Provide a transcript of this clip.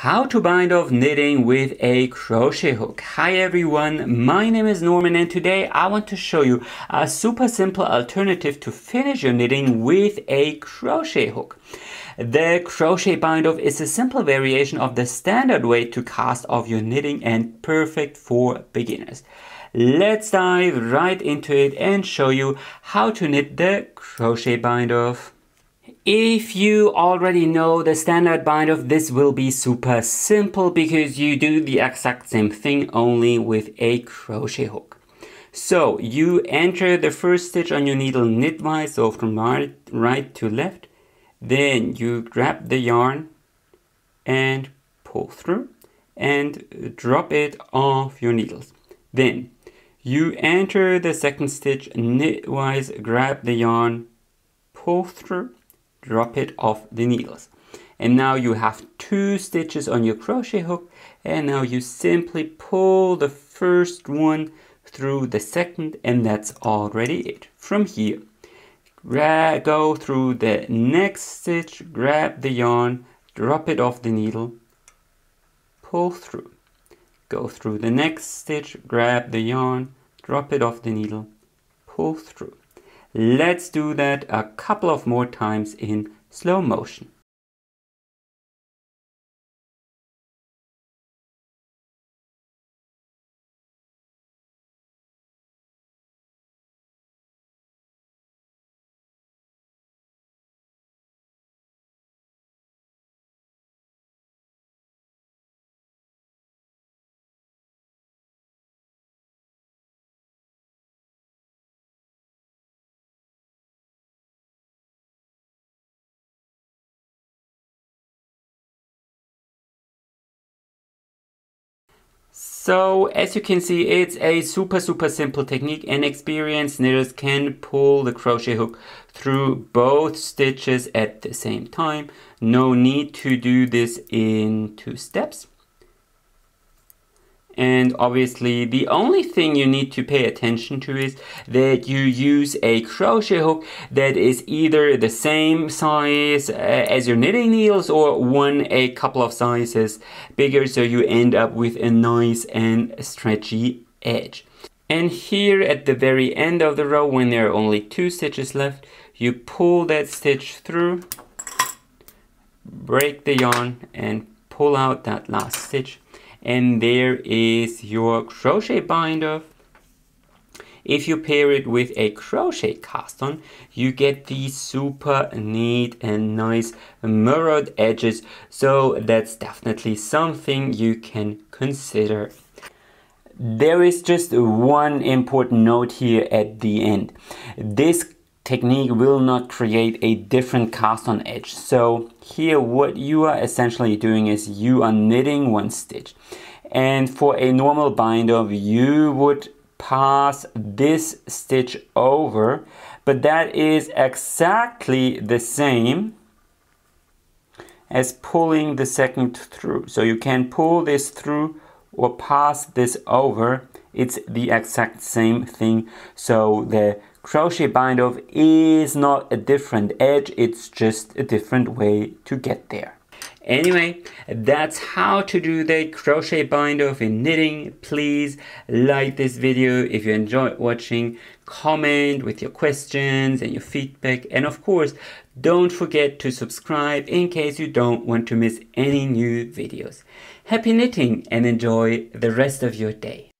How to bind off knitting with a crochet hook. Hi everyone, my name is Norman and today I want to show you a super simple alternative to finish your knitting with a crochet hook. The crochet bind off is a simple variation of the standard way to cast off your knitting and perfect for beginners. Let's dive right into it and show you how to knit the crochet bind off. If you already know the standard bind off, this will be super simple because you do the exact same thing only with a crochet hook. So you enter the first stitch on your needle knitwise, so from right to left. Then you grab the yarn and pull through and drop it off your needles. Then you enter the second stitch knitwise, grab the yarn, pull through, drop it off the needles. And now you have 2 stitches on your crochet hook, and now you simply pull the first one through the second, and that's already it. From here, go through the next stitch, grab the yarn, drop it off the needle, pull through. Go through the next stitch, grab the yarn, drop it off the needle, pull through. Let's do that a couple of more times in slow motion. So as you can see, it's a super simple technique, and experienced knitters can pull the crochet hook through both stitches at the same time. No need to do this in 2 steps. And obviously the only thing you need to pay attention to is that you use a crochet hook that is either the same size as your knitting needles or a couple of sizes bigger, so you end up with a nice and stretchy edge. And here at the very end of the row, when there are only 2 stitches left, you pull that stitch through, break the yarn and pull out that last stitch. And there is your crochet bind off. If you pair it with a crochet cast on, you get these super neat and nice mirrored edges. So that's definitely something you can consider. There is just one important note here at the end. This technique will not create a different cast on edge. So here what you are essentially doing is you are knitting 1 stitch, and for a normal bind off you would pass this stitch over, but that is exactly the same as pulling the second through. So you can pull this through or pass this over. It's the exact same thing. So the crochet bind off is not a different edge, it's just a different way to get there. Anyway, that's how to do the crochet bind off in knitting. Please like this video if you enjoyed watching, comment with your questions and your feedback, and of course don't forget to subscribe in case you don't want to miss any new videos. Happy knitting and enjoy the rest of your day.